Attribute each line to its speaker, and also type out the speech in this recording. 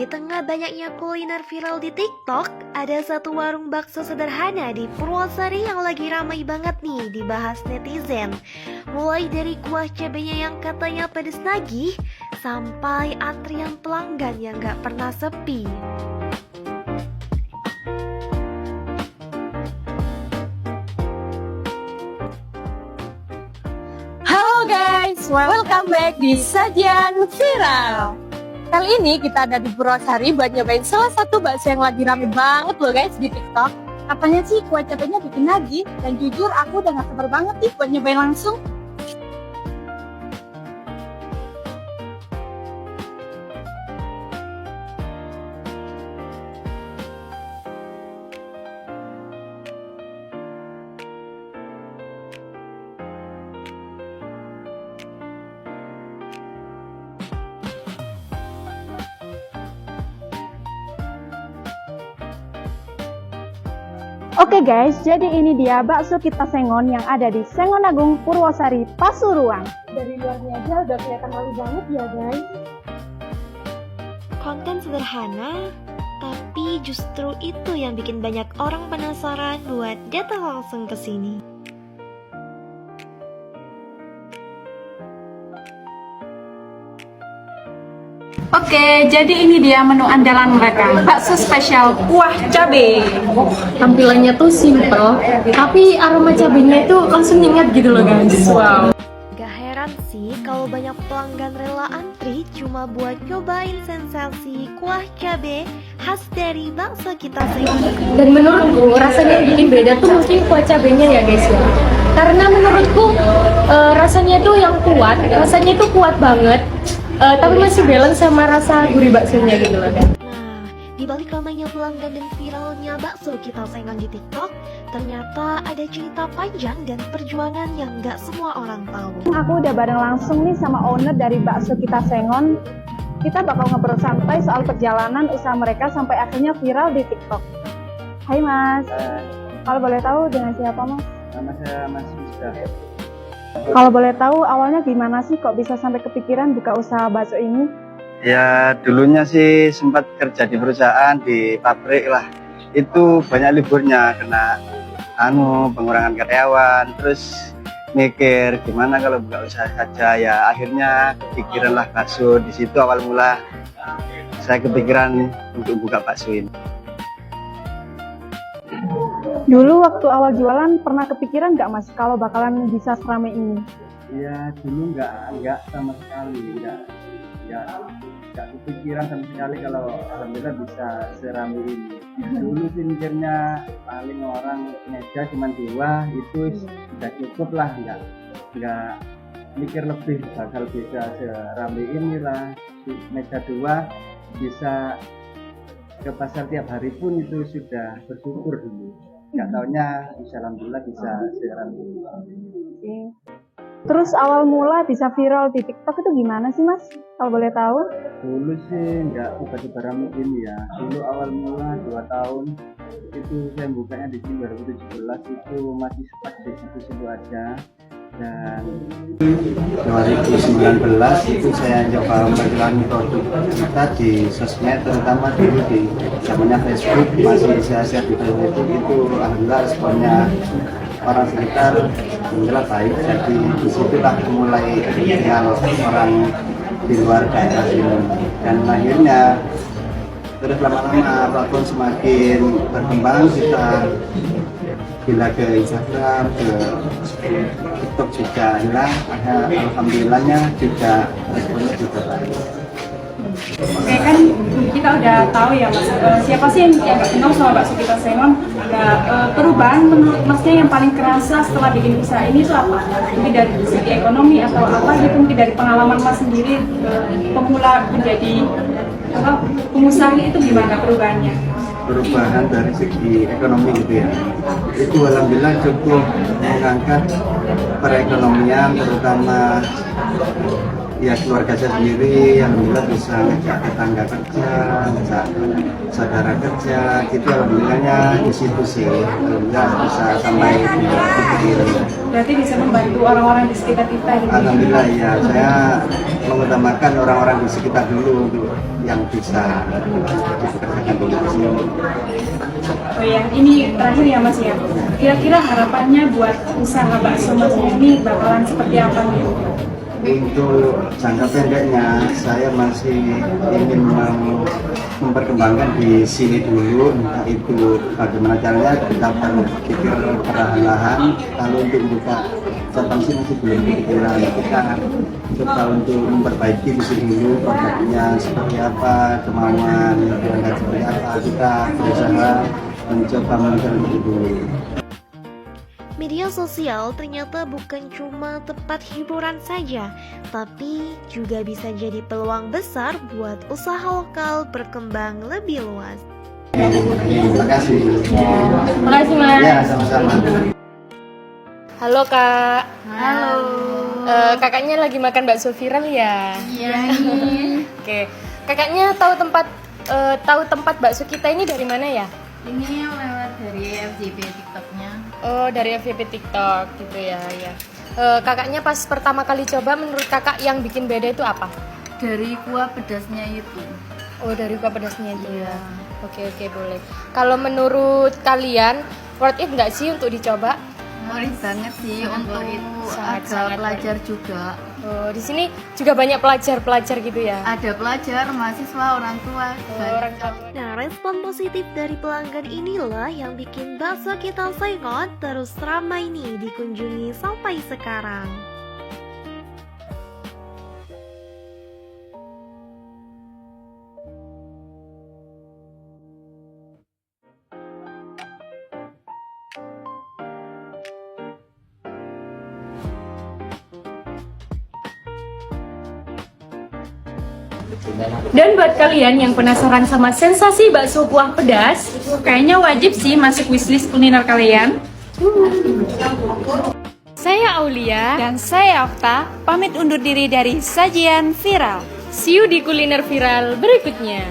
Speaker 1: Di tengah banyaknya kuliner viral di TikTok, ada satu warung bakso sederhana di Purwosari yang lagi ramai banget nih dibahas netizen. Mulai dari kuah cabenya yang katanya pedes nagih, sampai antrian pelanggan yang gak pernah sepi.
Speaker 2: Halo guys, welcome back di Sajian Viral. Kali ini kita ada di Purwosari buat nyobain salah satu bakso yang lagi rame banget loh guys di TikTok. Katanya sih kuah cabenya bikin nagih, dan jujur aku udah gak sabar banget nih buat nyobain langsung.
Speaker 3: Oke guys, jadi ini dia bakso kita Sengon yang ada di Sengon Agung, Purwosari, Pasuruan.
Speaker 2: Dari luarnya aja udah kelihatan malu banget ya guys.
Speaker 1: Konten sederhana, tapi justru itu yang bikin banyak orang penasaran buat datang langsung ke sini.
Speaker 3: Oke, jadi ini dia menu andalan mereka, bakso spesial kuah cabe.
Speaker 2: Tampilannya tuh simple, tapi aroma cabenya itu langsung nyengat gitu loh guys. Wow.
Speaker 1: Gak heran sih kalau banyak pelanggan rela antri cuma buat cobain sensasi kuah cabe khas dari bakso kita Sengon.
Speaker 2: Dan menurutku rasanya yang bikin beda tuh mungkin kuah cabenya ya guys ya. Karena menurutku rasanya tuh yang kuat, rasanya itu kuat banget. Tapi masih balance sama rasa gurih baksonya gitu loh.
Speaker 1: Nah, di balik ramainya pelanggan dan viralnya bakso kita Sengon di TikTok, ternyata ada cerita panjang dan perjuangan yang gak semua orang tahu.
Speaker 3: Aku udah bareng langsung nih sama owner dari bakso kita Sengon. Kita bakal ngobrol santai soal perjalanan usaha mereka sampai akhirnya viral di TikTok. Hai Mas, kalau boleh tahu dengan siapa Mas?
Speaker 4: Nama saya Mas Misbah.
Speaker 3: Kalau boleh tahu awalnya gimana sih kok bisa sampai kepikiran buka usaha bakso ini?
Speaker 4: Ya dulunya sih sempat kerja di perusahaan di pabrik lah. Itu banyak liburnya kena pengurangan karyawan. Terus mikir gimana kalau buka usaha saja, ya akhirnya kepikiran lah bakso. Di situ awal mula saya kepikiran untuk buka bakso ini.
Speaker 3: Dulu waktu awal jualan pernah kepikiran nggak Mas kalau bakalan bisa seramai ini?
Speaker 4: Ya dulu nggak sama sekali, nggak kepikiran sama sekali kalau alhamdulillah bisa seramai ini. Dulu sih mikirnya paling orang meja cuma 2 itu sudah cukup lah, nggak mikir lebih bakal bisa seramai inilah. Meja 2 bisa ke pasar tiap hari pun itu sudah bersyukur dulu. Nggak taunya bisa alhamdulillah bisa seramai ini.
Speaker 3: Terus awal mula bisa viral di TikTok itu gimana sih Mas? Kalau boleh tahu?
Speaker 4: Dulu sih nggak tiba-tiba ramai ini ya. Dulu awal mula 2 tahun itu saya bukanya di sini 2017 itu masih stuck di situ aja. Dan 2019 itu saya coba memperkenalkan produk kita di sosmed, terutama dulu di zamannya Facebook, masih saya share di Facebook itu alhamdulillah responnya orang sekitar alhamdulillah baik. Jadi disitulah mulai kenal orang di luar daerah ini, dan akhirnya terus lama-lama platform semakin berkembang, kita bila ke Instagram, ke TikTok juga hilang. Alhamdulillahnya juga responnya juga baik.
Speaker 5: Oke, kan kita udah tahu ya Mas, siapa sih yang nggak kenal sama bakso kita Sengon. Perubahan menurut Masnya yang paling kerasa setelah bikin usaha ini itu apa? Mungkin dari segi ekonomi atau apa gitu, mungkin dari pengalaman Mas sendiri pemula menjadi pengusaha itu gimana perubahannya?
Speaker 4: Perubahan dari segi ekonomi gitu ya, itu alhamdulillah cukup mengangkat perekonomian, terutama ya keluarga saya sendiri alhamdulillah bisa ngajak tetangga kerja, ngajak saudara kerja gitu, alhamdulillahnya di situ sih alhamdulillah bisa sampai pikir.
Speaker 5: Berarti bisa membantu orang-orang di sekitar kita gitu.
Speaker 4: Alhamdulillah ya, saya mengutamakan orang-orang di sekitar dulu untuk yang bisa dipekerjakan dulu di sini.
Speaker 5: Oh ya, ini terakhir ya Mas ya. Kira-kira harapannya buat usaha bakso Mas ini bakalan seperti apa nih?
Speaker 4: Untuk jangka pendeknya, saya masih ingin memperkembangkan di sini dulu, entah itu bagaimana caranya kita berpikir perlahan-lahan. Kalau untuk buka cabang sih masih belum kepikiran, kita coba untuk memperbaiki di sini dulu, produknya seperti apa, kemauan pelanggan seperti apa, kita berusaha mencoba mengerti dulu.
Speaker 1: Media sosial ternyata bukan cuma tempat hiburan saja, tapi juga bisa jadi peluang besar buat usaha lokal berkembang lebih luas.
Speaker 4: Terima kasih.
Speaker 2: Terima kasih Mas.
Speaker 4: Ya, sama-sama.
Speaker 2: Halo Kak.
Speaker 6: Halo.
Speaker 2: Kakaknya lagi makan bakso viral ya?
Speaker 6: Iya nih.
Speaker 2: Oke. Kakaknya tahu tempat bakso kita ini dari mana ya?
Speaker 6: Ini lewat dari FYP TikToknya.
Speaker 2: Oh, dari FYP TikTok gitu ya, ya. Kakaknya pas pertama kali coba, menurut kakak yang bikin beda itu apa?
Speaker 6: Dari kuah pedasnya itu.
Speaker 2: Oh, dari kuah pedasnya itu ya.
Speaker 6: Iya.
Speaker 2: Oke, boleh. Kalau menurut kalian, worth it nggak sih untuk dicoba?
Speaker 6: Menarik banget sih untuk
Speaker 2: Sangat-sangat
Speaker 6: ada pelajar juga.
Speaker 2: Oh, di sini juga banyak pelajar gitu ya?
Speaker 6: Ada pelajar, mahasiswa, orang tua.
Speaker 2: Orang tua.
Speaker 1: Nah, respon positif dari pelanggan inilah yang bikin bakso kita Sengon terus ramai nih dikunjungi sampai sekarang.
Speaker 5: Dan buat kalian yang penasaran sama sensasi bakso kuah pedas, kayaknya wajib sih masuk wishlist kuliner kalian.
Speaker 2: Saya Aulia.
Speaker 5: Dan saya Okta, pamit undur diri dari Sajian Viral.
Speaker 2: See you di kuliner viral berikutnya.